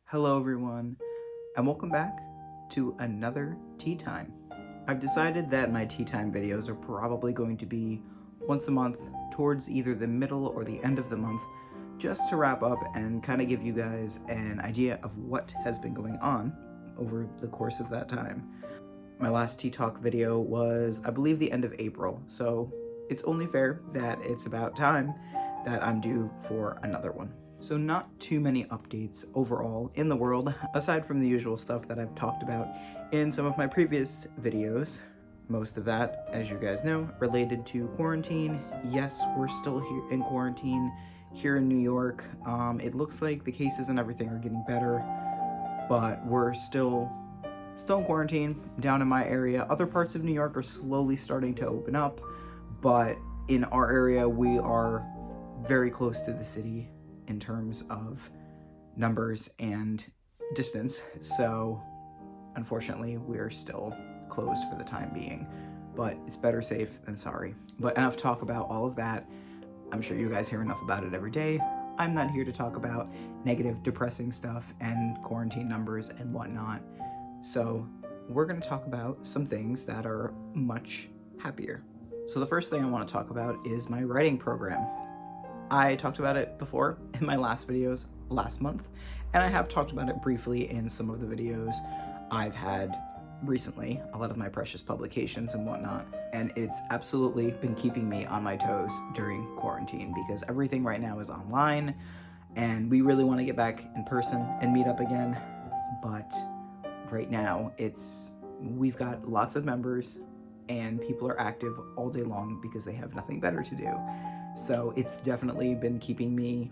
Hello everyone, and welcome back to another tea time. I've decided that my tea time videos are probably going to be once a month towards either the middle or the end of the month, just to wrap up and kind of give you guys an idea of what has been going on over the course of that time. My last tea talk video was, I believe, the end of April, so it's only fair that it's about time that I'm due for another one. So not too many updates overall in the world, aside from the usual stuff that I've talked about in some of my previous videos. Most of that, as you guys know, related to quarantine. Yes, we're still here in quarantine here in New York. It looks like the cases and everything are getting better, but we're still in quarantine down in my area. Other parts of New York are slowly starting to open up, but in our area, we are very close to the city in terms of numbers and distance, so unfortunately we're still closed for the time being, but it's better safe than sorry. But enough talk about all of that. I'm sure you guys hear enough about it every day. I'm not here to talk about negative, depressing stuff and quarantine numbers and whatnot, so we're going to talk about some things that are much happier. So the first thing I want to talk about is my writing program. I talked about it before in my last videos last month, and I have talked about it briefly in some of the videos I've had recently, a lot of my precious publications and whatnot, and it's absolutely been keeping me on my toes during quarantine because everything right now is online, and we really want to get back in person and meet up again, but right now we've got lots of members and people are active all day long because they have nothing better to do. So it's definitely been keeping me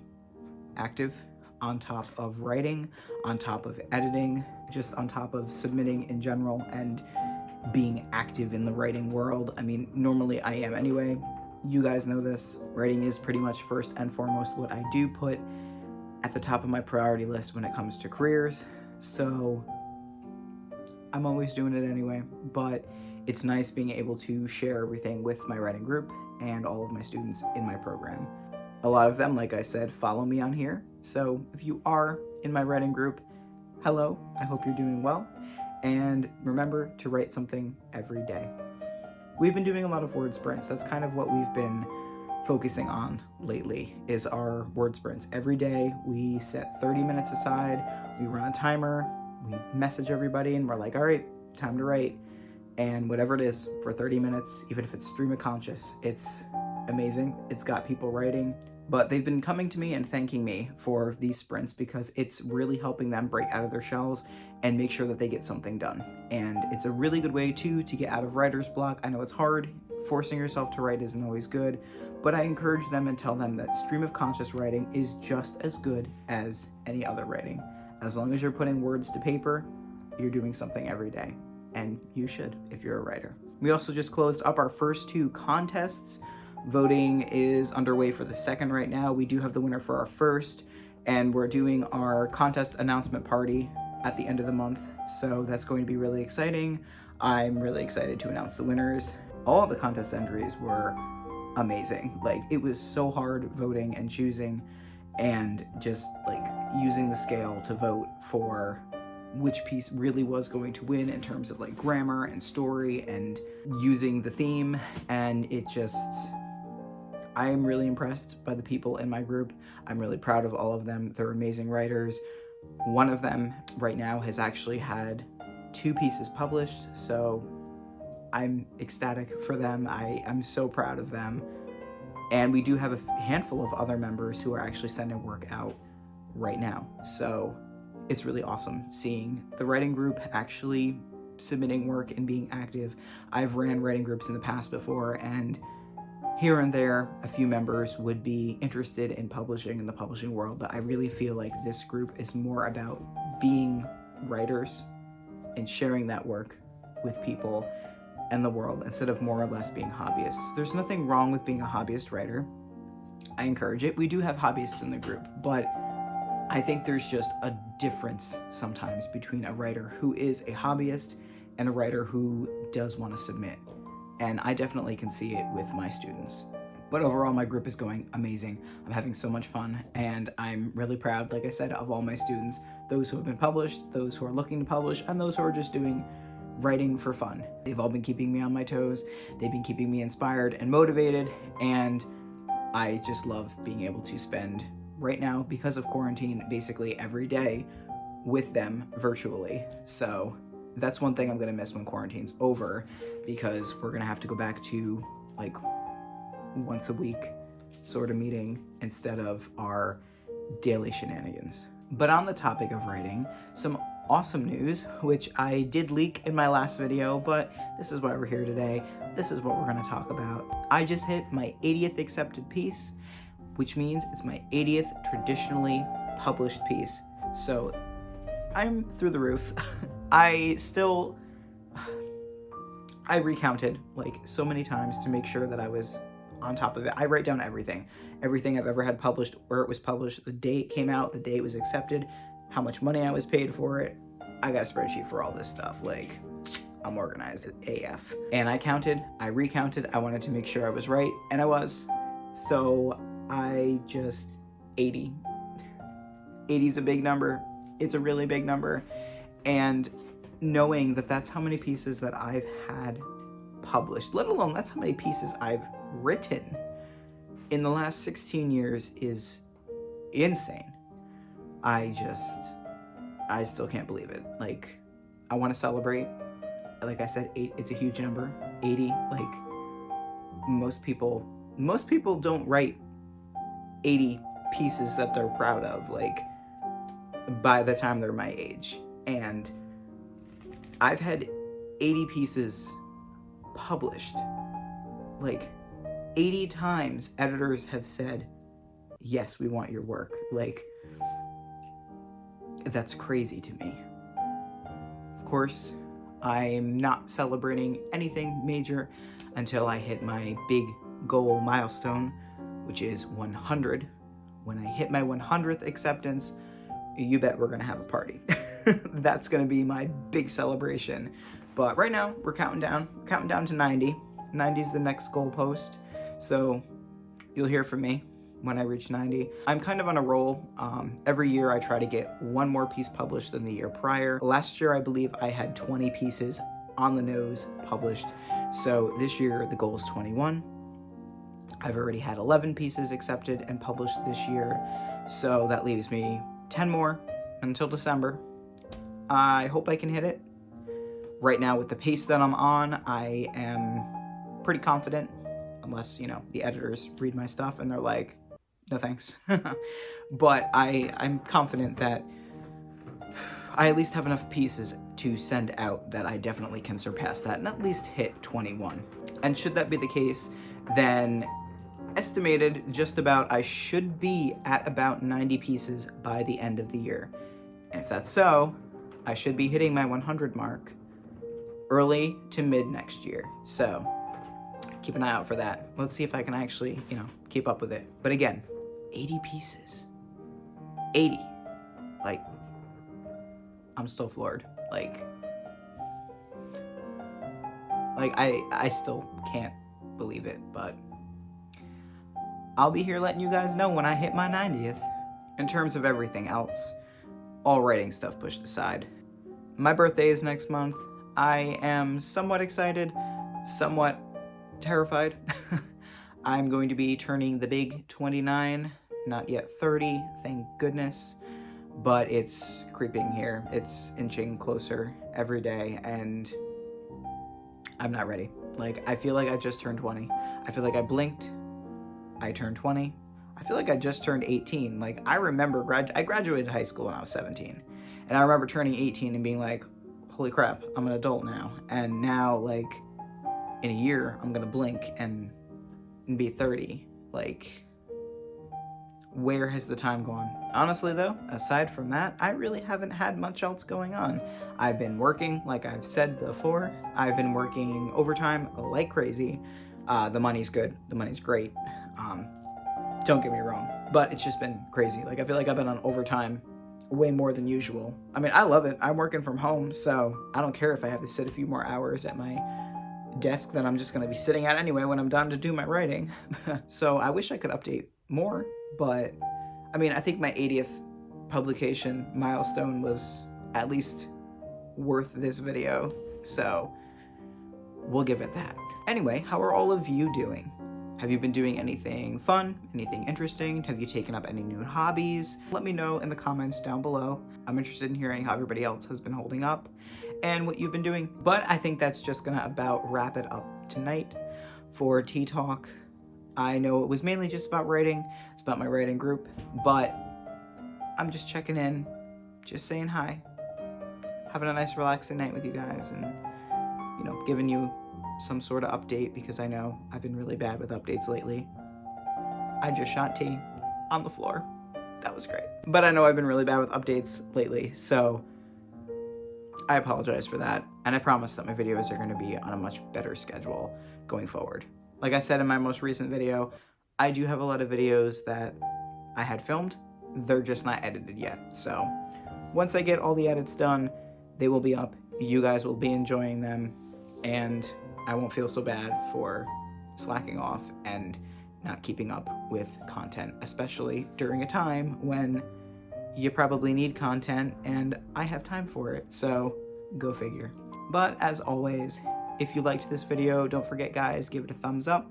active, on top of writing, on top of editing, just on top of submitting in general and being active in the writing world. I mean, normally I am anyway. You guys know this. Writing is pretty much first and foremost what I do put at the top of my priority list when it comes to careers. So I'm always doing it anyway, but it's nice being able to share everything with my writing group and all of my students in my program. A lot of them, like I said, follow me on here. So if you are in my writing group, hello, I hope you're doing well. And remember to write something every day. We've been doing a lot of word sprints. That's kind of what we've been focusing on lately, is our word sprints. Every day we set 30 minutes aside, we run a timer, we message everybody and we're like, all right, time to write. And whatever it is for 30 minutes, even if it's stream of conscious, it's amazing. It's got people writing, but they've been coming to me and thanking me for these sprints because it's really helping them break out of their shells and make sure that they get something done. And it's a really good way too to get out of writer's block. I know it's hard. Forcing yourself to write isn't always good, but I encourage them and tell them that stream of conscious writing is just as good as any other writing. As long as you're putting words to paper, you're doing something every day. And you should if you're a writer. We also just closed up our first 2 contests. Voting is underway for the second right now. We do have the winner for our first, and we're doing our contest announcement party at the end of the month. So that's going to be really exciting. I'm really excited to announce the winners. All of the contest entries were amazing. Like, it was so hard voting and choosing and just like using the scale to vote for which piece really was going to win in terms of like grammar and story and using the theme. And I am really impressed by the people in my group. I'm really proud of all of them. They're amazing writers. One of them right now has actually had 2 pieces published, so I'm ecstatic for them. I'm so proud of them. And we do have a handful of other members who are actually sending work out right now. So it's really awesome seeing the writing group actually submitting work and being active. I've ran writing groups in the past before, and here and there, a few members would be interested in publishing in the publishing world, but I really feel like this group is more about being writers and sharing that work with people and the world instead of more or less being hobbyists. There's nothing wrong with being a hobbyist writer. I encourage it. We do have hobbyists in the group, but I think there's just a difference sometimes between a writer who is a hobbyist and a writer who does want to submit. And I definitely can see it with my students. But overall, my group is going amazing. I'm having so much fun, and I'm really proud, like I said, of all my students those who have been published, those who are looking to publish, and those who are just doing writing for fun. They've all been keeping me on my toes. They've been keeping me inspired and motivated, and I just love being able to spend, right now, because of quarantine, basically every day with them virtually. So that's one thing I'm gonna miss when quarantine's over, because we're gonna have to go back to like once a week sort of meeting instead of our daily shenanigans. But on the topic of writing, some awesome news, which I did leak in my last video, but this is why we're here today. This is what we're gonna talk about. I just hit my 80th accepted piece, which means it's my 80th traditionally published piece. So I'm through the roof. I recounted like so many times to make sure that I was on top of it. I write down everything I've ever had published, where it was published, the day it came out, the day it was accepted, how much money I was paid for it. I got a spreadsheet for all this stuff. Like, I'm organized AF. And I counted, I recounted, I wanted to make sure I was right, and I was. So I just, 80. 80's a big number. It's a really big number. And knowing that that's how many pieces that I've had published, let alone that's how many pieces I've written in the last 16 years is insane. I still can't believe it. Like, I want to celebrate. Like I said, it's a huge number. 80, like, most people don't write 80 pieces that they're proud of, like, by the time they're my age. And I've had 80 pieces published. Like, 80 times editors have said, yes, we want your work. Like, that's crazy to me. Of course, I'm not celebrating anything major until I hit my big goal milestone, which is 100. When I hit my 100th acceptance, you bet we're gonna have a party. That's gonna be my big celebration. But right now, we're counting down to 90. 90 is the next goal post. So you'll hear from me when I reach 90. I'm kind of on a roll. Every year I try to get one more piece published than the year prior. Last year, I believe I had 20 pieces on the nose published. So this year, the goal is 21. I've already had 11 pieces accepted and published this year. So that leaves me 10 more until December. I hope I can hit it. Right now, with the pace that I'm on, I am pretty confident, unless, you know, the editors read my stuff and they're like, no thanks. But I'm confident that I at least have enough pieces to send out that I definitely can surpass that and at least hit 21. And should that be the case, then estimated just about I should be at about 90 pieces by the end of the year. And if that's so, I should be hitting my 100 mark early to mid next year. So keep an eye out for that. Let's see if I can actually, you know, keep up with it. But again, 80 pieces. 80. Like, I'm still floored. Like I still can't believe it, but I'll be here letting you guys know when I hit my 90th. In terms of everything else, all writing stuff pushed aside, my birthday is next month. I am somewhat excited, somewhat terrified. I'm going to be turning the big 29, not yet 30, thank goodness, but it's creeping here. It's inching closer every day, and I'm not ready. Like, I feel like I just turned 20. I feel like I blinked, I turned 20. I feel like I just turned 18. Like, I remember I graduated high school when I was 17, and I remember turning 18 and being like, holy crap, I'm an adult now. And now, like, in a year, I'm gonna blink and be 30. Like, where has the time gone? Honestly though, aside from that, I really haven't had much else going on. I've been working, like I've said before. I've been working overtime like crazy. The money's good, the money's great. Don't get me wrong, but it's just been crazy. Like, I feel like I've been on overtime way more than usual. I mean, I love it. I'm working from home, so I don't care if I have to sit a few more hours at my desk that I'm just gonna be sitting at anyway when I'm done to do my writing. So I wish I could update more, but I mean, I think my 80th publication milestone was at least worth this video, so we'll give it that. Anyway, how are all of you doing? Have you been doing anything fun, anything interesting? Have you taken up any new hobbies? Let me know in the comments down below. I'm interested in hearing how everybody else has been holding up and what you've been doing. But I think that's just gonna about wrap it up tonight for Tea Talk. I know it was mainly just about writing. It's about my writing group, but I'm just checking in, just saying hi, having a nice relaxing night with you guys, and giving you some sort of update, because I know I've been really bad with updates lately. I just shot tea on the floor. That was great. But I know I've been really bad with updates lately, so I apologize for that. And I promise that my videos are going to be on a much better schedule going forward. Like I said in my most recent video, I do have a lot of videos that I had filmed. They're just not edited yet. So once I get all the edits done, they will be up. You guys will be enjoying them, and I won't feel so bad for slacking off and not keeping up with content, especially during a time when you probably need content and I have time for it, so go figure. But as always, if you liked this video, don't forget guys, give it a thumbs up,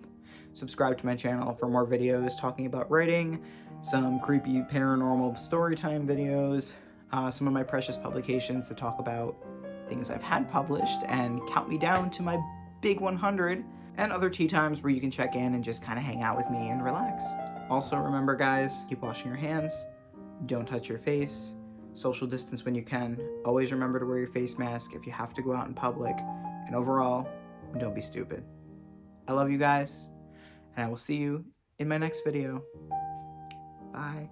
subscribe to my channel for more videos talking about writing, some creepy paranormal storytime videos, some of my precious publications to talk about things I've had published and count me down to my big 100, and other tea times where you can check in and just kind of hang out with me and relax. Also remember guys, keep washing your hands, don't touch your face, social distance when you can, always remember to wear your face mask if you have to go out in public, and overall, don't be stupid. I love you guys, and I will see you in my next video. Bye.